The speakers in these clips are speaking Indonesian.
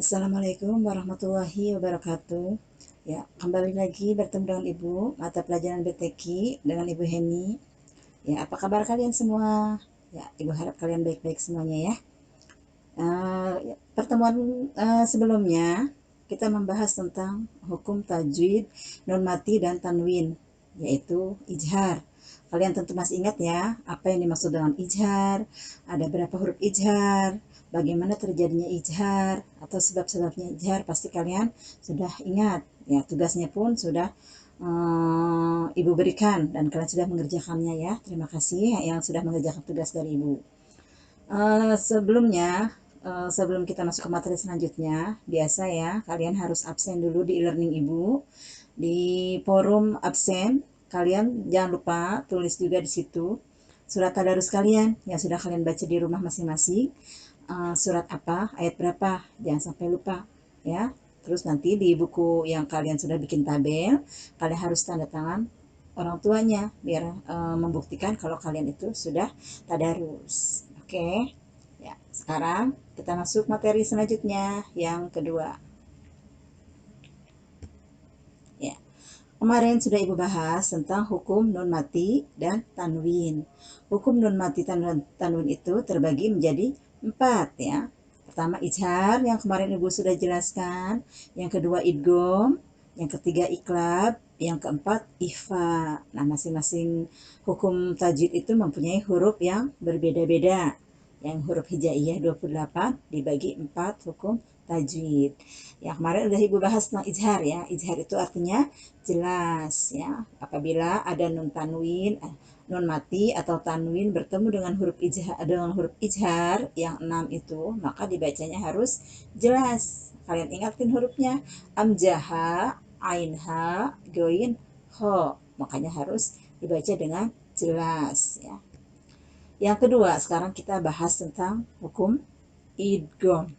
Assalamualaikum warahmatullahi wabarakatuh. Ya, kembali lagi bertemu dengan Ibu, mata pelajaran BTQ dengan Ibu Heni. Ya, apa kabar kalian semua? Ya, Ibu harap kalian baik-baik semuanya ya. Pertemuan sebelumnya kita membahas tentang hukum tajwid, nun mati dan tanwin, yaitu ijhar. Kalian tentu masih ingat ya, apa yang dimaksud dengan ijhar, ada berapa huruf ijhar, bagaimana terjadinya ijhar, atau sebab-sebabnya ijhar, pasti kalian sudah ingat. Ya, tugasnya pun sudah Ibu berikan dan kalian sudah mengerjakannya ya. Terima kasih yang sudah mengerjakan tugas dari Ibu. Sebelum kita masuk ke materi selanjutnya, biasa ya, kalian harus absen dulu di e-learning Ibu. Di forum absen, kalian jangan lupa tulis juga di situ surat tadarus kalian yang sudah kalian baca di rumah masing-masing. Surat apa, ayat berapa, jangan sampai lupa ya. Terus nanti di buku yang kalian sudah bikin tabel, kalian harus tanda tangan orang tuanya biar membuktikan kalau kalian itu sudah tadarus. Oke. Ya, sekarang kita masuk materi selanjutnya yang kedua. Ya. Kemarin sudah Ibu bahas tentang hukum nun mati dan tanwin. Hukum nun mati dan tanwin itu terbagi menjadi 4 ya. Pertama ijhar yang kemarin Ibu sudah jelaskan, yang kedua idgham, yang ketiga iqlab, yang keempat ikhfa. Nah, masing-masing hukum tajwid itu mempunyai huruf yang berbeda-beda. Yang huruf hijaiyah 28 dibagi 4 hukum tajwid. Ya, kemarin udah Ibu bahas tentang ijhar ya. Ijhar itu artinya jelas ya. Apabila ada nun tanwin, nun mati atau tanwin bertemu dengan huruf ijhar yang 6 itu, maka dibacanya harus jelas. Kalian ingatin hurufnya amjaha, ainha, goin, ho. Makanya harus dibaca dengan jelas ya. Yang kedua, sekarang kita bahas tentang hukum idgham.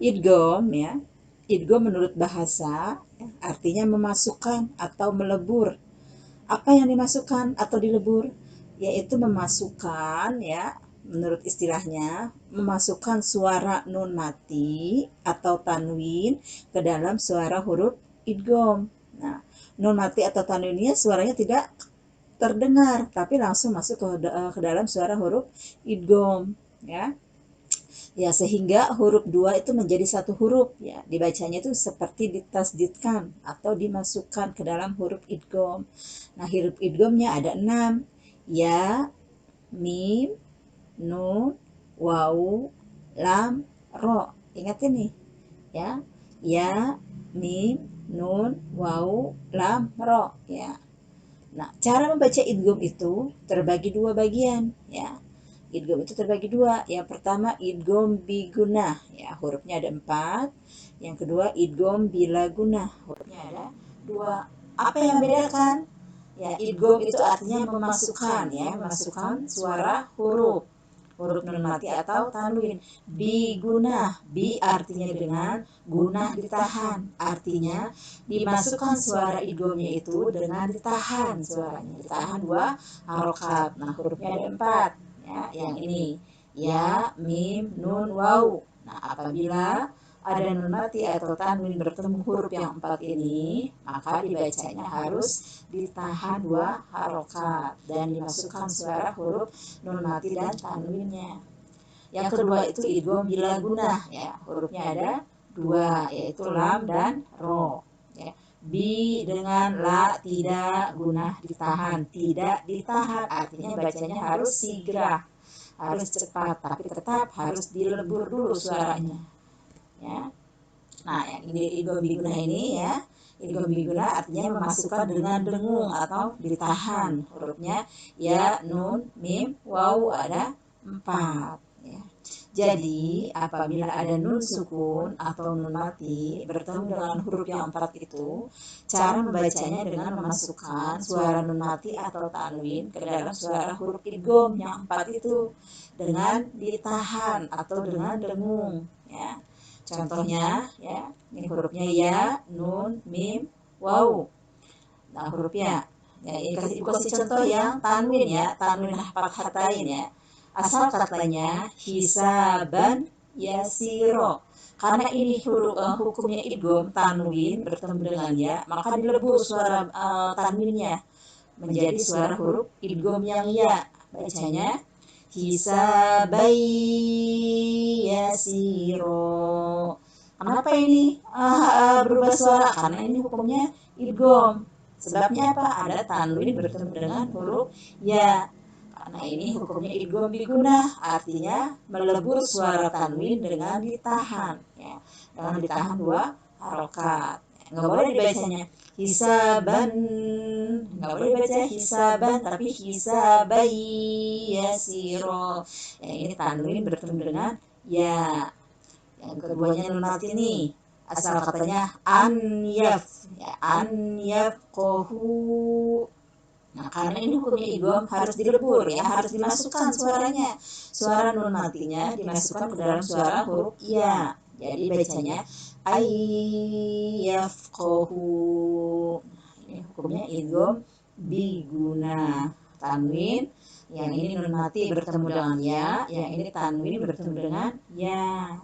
Idgham ya. Idgham menurut bahasa ya, artinya memasukkan atau melebur. Apa yang dimasukkan atau dilebur? Yaitu memasukkan ya, menurut istilahnya, memasukkan suara nun mati atau tanwin ke dalam suara huruf idgham. Nah, nun mati atau tanwinnya suaranya tidak terdengar, tapi langsung masuk ke dalam suara huruf idgham ya. Ya, sehingga huruf 2 itu menjadi satu huruf ya. Dibacanya itu seperti ditasdidkan atau dimasukkan ke dalam huruf idgham. Nah, huruf idghamnya ada 6. Ya, mim, nun, waw, lam, ro. Ingat ini ya. Ya, mim, nun, waw, lam, ro ya. Nah, cara membaca idgham itu terbagi dua bagian ya. Idgham itu terbagi dua. Yang pertama idgham bigunah ya, hurufnya ada 4. Yang kedua idgham bila gunah, hurufnya ada 2. Apa yang membedakan? Ya, idgham itu artinya memasukkan ya, memasukkan suara huruf nun mati atau tanwin. Bi gunah, bi artinya dengan, gunah ditahan. Artinya dimasukkan suara idghamnya itu dengan ditahan suaranya. Ditahan 2 harokat. Nah, hurufnya ada 4 ya, yang ini. Ya, mim, nun, waw. Nah, apabila ada nun mati atau tanwin bertemu huruf yang 4 ini, maka dibacanya harus ditahan 2 harokat dan dimasukkan suara huruf nun mati dan tanwinnya. Yang kedua itu idgham bila gunah ya, hurufnya ada 2 yaitu lam dan ro ya. Bi dengan la tidak, gunah ditahan, tidak ditahan, artinya bacanya harus sigrah, harus cepat, tapi tetap harus dilebur dulu suaranya ya. Nah, yang ini idgham biguna ini ya. Idgham biguna artinya memasukkan dengan dengung atau ditahan hurufnya ya, nun, mim, waw ada 4 ya. Jadi, apabila ada nun sukun atau nun mati bertemu dengan huruf yang 4 itu, cara membacanya dengan memasukkan suara nun mati atau tanwin ke dalam suara huruf idgham yang 4 itu dengan ditahan atau dengan dengung ya. Contohnya ya, ini hurufnya ya, nun, mim, waw. Nah, hurufnya ya, ini kasih contoh yang tanwin ya, tanwin fathatain ya. Asal katanya hisaban yasiro. Karena ini hukumnya idgham tanwin bertemu dengan ya, maka dilebur suara tanwinnya menjadi suara huruf idgham yang ya. Bacanya hisabai yasiro. Kenapa ini berubah suara? Karena ini hukumnya idgham. Sebabnya apa? Ada tanwin bertemu dengan huruf ya. Karena ini hukumnya idgham bigunah, artinya melebur suara tanwin dengan ditahan, ya. Dengan ditahan 2 harokat. Nggak boleh dibacanya hisaban, nggak boleh baca hisaban, tapi hisabai yasiro. Yang ini tanwin bertemu dengan ya. Yang keduanya nun mati nih, asal katanya anyaf, ya, anyafqahu. Nah, karena ini hukumnya idgham harus dilebur, ya, harus dimasukkan suaranya. Suara nun matinya dimasukkan ke dalam suara huruf ya. Jadi bacanya ayyafqahu. Ini hukumnya idgham biguna. Tanwin, yang ini nun mati bertemu dengan ya, yang ini tanwin bertemu dengan ya.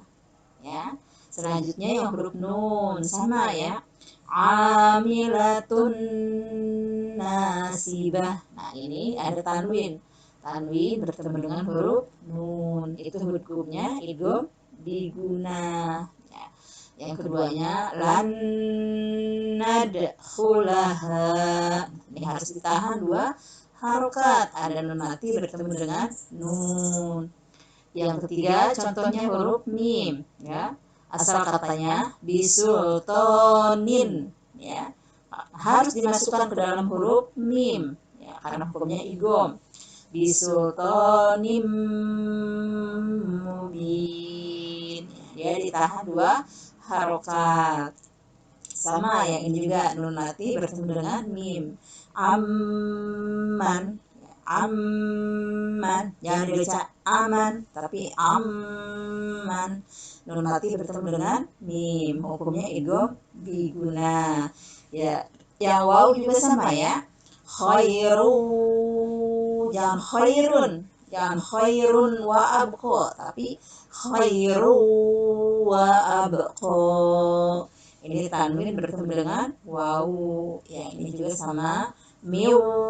Ya. Selanjutnya yang huruf nun sama ya. Amilatun nasibah. Nah, ini ada tanwin. Tanwin bertemu dengan huruf nun. Itu hukumnya idgham biguna. Ya. Yang keduanya lan nadkhulaha. Ini harus ditahan 2 harokat. Ada nun mati bertemu dengan nun. Yang ketiga contohnya huruf mim, ya. Asal katanya bisultonin, ya. Harus dimasukkan ke dalam huruf mim, ya, karena hukumnya idgham. Bisultonim mubin. Dia ditahan 2 harokat. Sama yang ini juga nun mati bertemu dengan mim. Amman, aman, jangan dibaca aman, tapi aman. Nun mati bertemu dengan mim, hukumnya idgham biguna. Ya, yang waw juga sama ya. Khairu, jangan khairun, jangan khairun wa abqa, tapi khairu wa abqa. Ini tanwin bertemu dengan waw. Ya, ini juga sama miwaroi,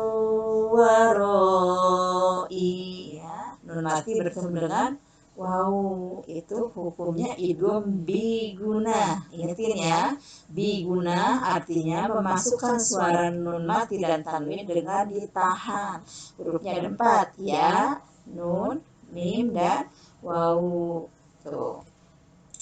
ya. Nun mati bertemu dengan waw. Itu hukumnya idgham biguna. Ingetin ya, biguna artinya memasukkan suara nun mati dan tanwin dengan ditahan. Hurufnya ada 4, ya, nun, mim, dan waw. Tuh.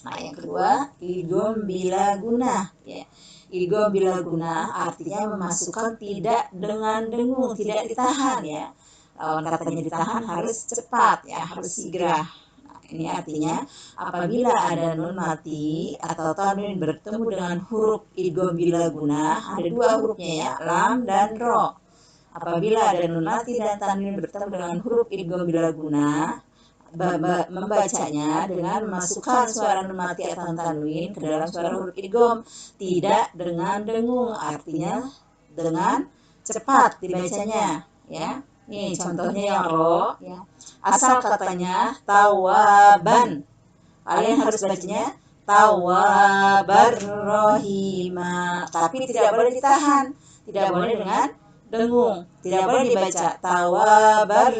Nah, yang kedua idgham bila guna, ya. Idgham bila guna artinya memasukkan tidak dengan dengung, tidak ditahan, ya. Lawan katanya ditahan harus cepat, ya, harus sigrah. Nah, ini artinya apabila ada nun mati atau tanwin bertemu dengan huruf idgham bila guna, ada 2 hurufnya ya, lam dan ro. Apabila ada nun mati dan tanwin bertemu dengan huruf idgham bila guna, membacanya dengan memasukkan suara nun mati atau tanwin ke dalam suara huruf idgham, tidak dengan dengung, artinya dengan cepat dibacanya, ya. Nih contohnya yang ro, ya. Asal katanya tawaban, kalian harus bacanya tawabar rohima, tapi tidak boleh ditahan, tidak boleh dengan dengung, tidak boleh dibaca tawabar,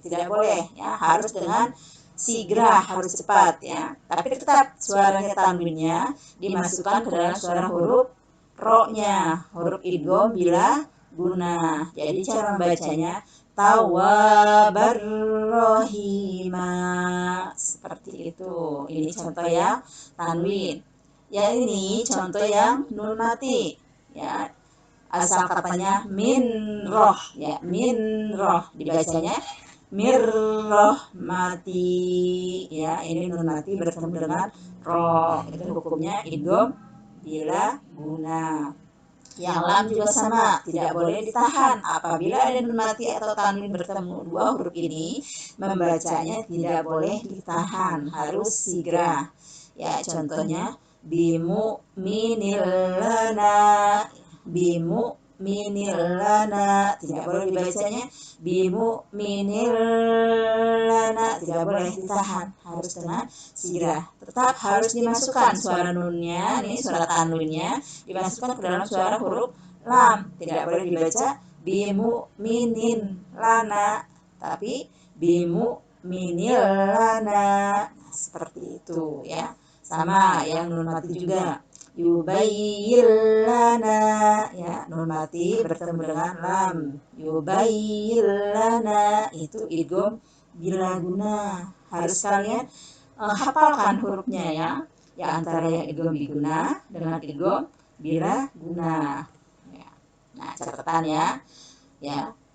tidak boleh, ya, harus dengan sigrah, harus cepat, ya. Tapi tetap suaranya tanwinnya dimasukkan ke dalam suara huruf ro-nya, huruf idgham bila guna. Jadi cara membacanya tawabar rohima, seperti itu. Ini contoh yang tanwin. Ya, ini contoh yang nun mati, ya. Asal katanya min roh, ya, min roh, dibacanya mirroh mati, ya. Ini nun mati bertemu dengan roh, itu hukumnya idgham bila guna. Yang lam juga sama, tidak boleh ditahan. Apabila ada nun mati atau tanwin bertemu 2 huruf ini, membacanya tidak boleh ditahan, harus sigrah. Ya, contohnya bimu'minil lana, bimu minillana, tidak boleh dibacanya bimu'minillana, tidak boleh ditahan, harus dengan sigrah. Tetap harus dimasukkan suara nunnya, ini suara tanwinnya dimasukkan ke dalam suara huruf lam, tidak boleh dibaca bimu'minin lana, tapi bimu'minillana, seperti itu ya. Sama yang nun mati juga, yubayyillana ya, nun mati bertemu dengan lam, yubayyillana, itu idgham bila guna. Harus kalian hafalkan hurufnya ya, antara yang idgham biguna dengan idgham bila guna ya. Nah, catatan ya,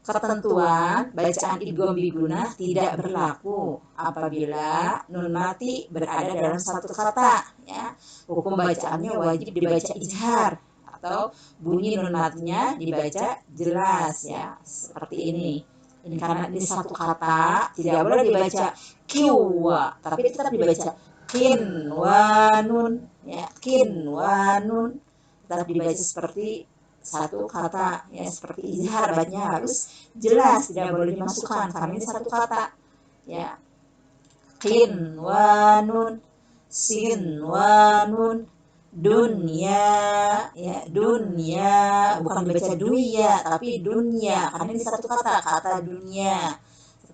ketentuan bacaan idgham biguna tidak berlaku apabila nun mati berada dalam satu kata ya. Hukum bacaannya wajib dibaca izhar atau bunyi nun matinya dibaca jelas ya, seperti ini. Ini karena ini satu kata, tidak boleh dibaca kiwa, tapi tetap dibaca kinwanun ya, kinwanun, tetap dibaca seperti satu kata ya, seperti izhar, bacanya harus jelas, tidak boleh dimasukkan karena ini satu kata ya. Qinwanun, sinwanun, dunya ya, dunya, bukan dibaca dunya tapi dunya karena ini satu kata dunya.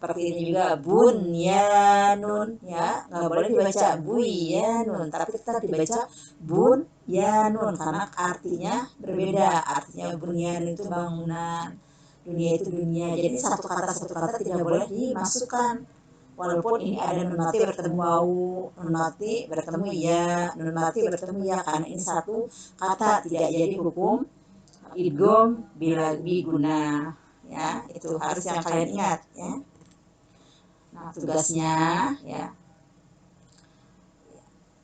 Seperti ini juga bunyanun ya, nggak boleh dibaca buyanun tapi tetap dibaca bunyanun karena artinya berbeda. Artinya bunyan itu bangunan, dunia itu dunia, jadi satu kata tidak boleh dimasukkan. Walaupun ini ada nun mati bertemu wawu, nun mati bertemu ya, nun mati bertemu ya, karena ini satu kata, tidak jadi hukum idgham bila biguna ya. Itu harus yang kalian ingat ya. Nah, tugasnya ya,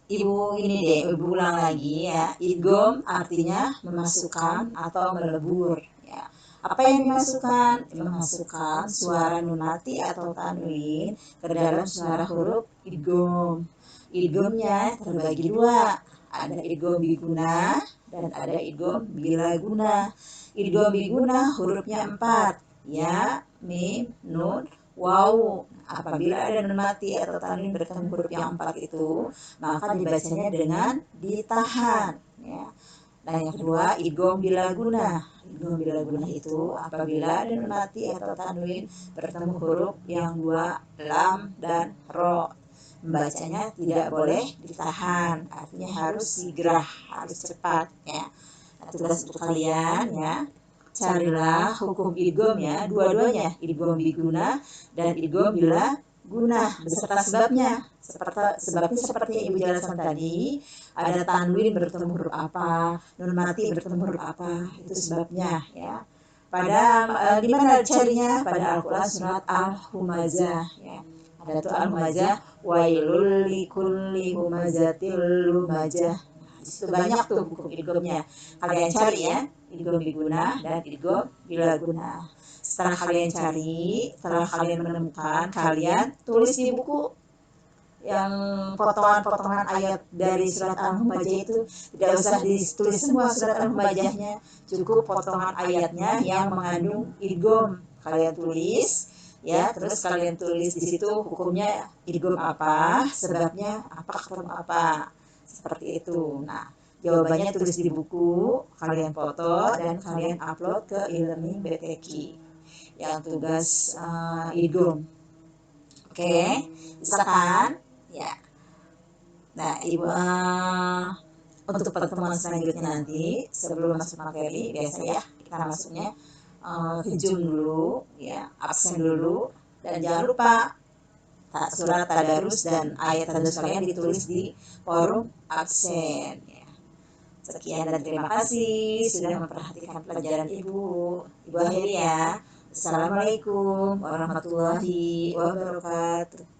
Ibu ini deh, Ibu ulang lagi ya. Idgham artinya memasukkan atau melebur ya. Apa yang dimasukkan? Memasukkan suara nun mati atau tanwin ke dalam suara huruf idgham. Idghamnya terbagi dua, ada idgham biguna dan ada idgham bila guna. Idgham biguna hurufnya 4, ya, mim, nun, wawu. Apabila ada nun mati atau tanwin bertemu huruf yang 4 itu, maka dibacanya dengan ditahan ya. Dan yang kedua, idgham bila guna. Idgham bila guna itu apabila ada nun mati atau tanwin bertemu huruf yang 2, lam dan ro. Membacanya tidak boleh ditahan, artinya harus sigrah, harus cepat ya. Nah, tugas untuk kalian ya, carilah hukum idgham ya, dua-duanya, idgham biguna dan idgham bila guna beserta sebabnya. Sebabnya seperti yang Ibu jelaskan tadi, ada tanwin bertemu huruf apa, nun mati bertemu huruf apa, itu sebabnya ya. Pada di mana carinya? Pada Al-Qur'an surat Al-Humazah ya. Ada tuh Al-Humazah, wailul likulli humazatil lumazah. Itu banyak tuh hukum idghamnya. Kalian cari ya, idgham biguna dan idgham bila guna. Setelah kalian cari, setelah kalian menemukan, kalian tulis di buku yang potongan-potongan ayat dari surat Al-Humazah itu. Tidak usah ditulis semua surat Al-Humazahnya, cukup potongan ayatnya yang mengandung idgham. Kalian tulis ya, terus kalian tulis di situ hukumnya idgham apa, sebabnya apa, ketemu apa, seperti itu. Nah, jawabannya tulis di buku, kalian foto dan kalian upload ke e-learning BTQ yang tugas idgham. Oke, bisa kan? Ya. Nah, Ibu untuk pertemuan selanjutnya nanti sebelum masuk materi biasa ya, kita masuknya ke Zoom dulu ya, absen dulu, dan jangan lupa surat tadarus dan ayat tadarus kalian ditulis di forum absen ya. Sekian dan terima kasih sudah memperhatikan pelajaran Ibu akhiri ya. Assalamualaikum warahmatullahi wabarakatuh.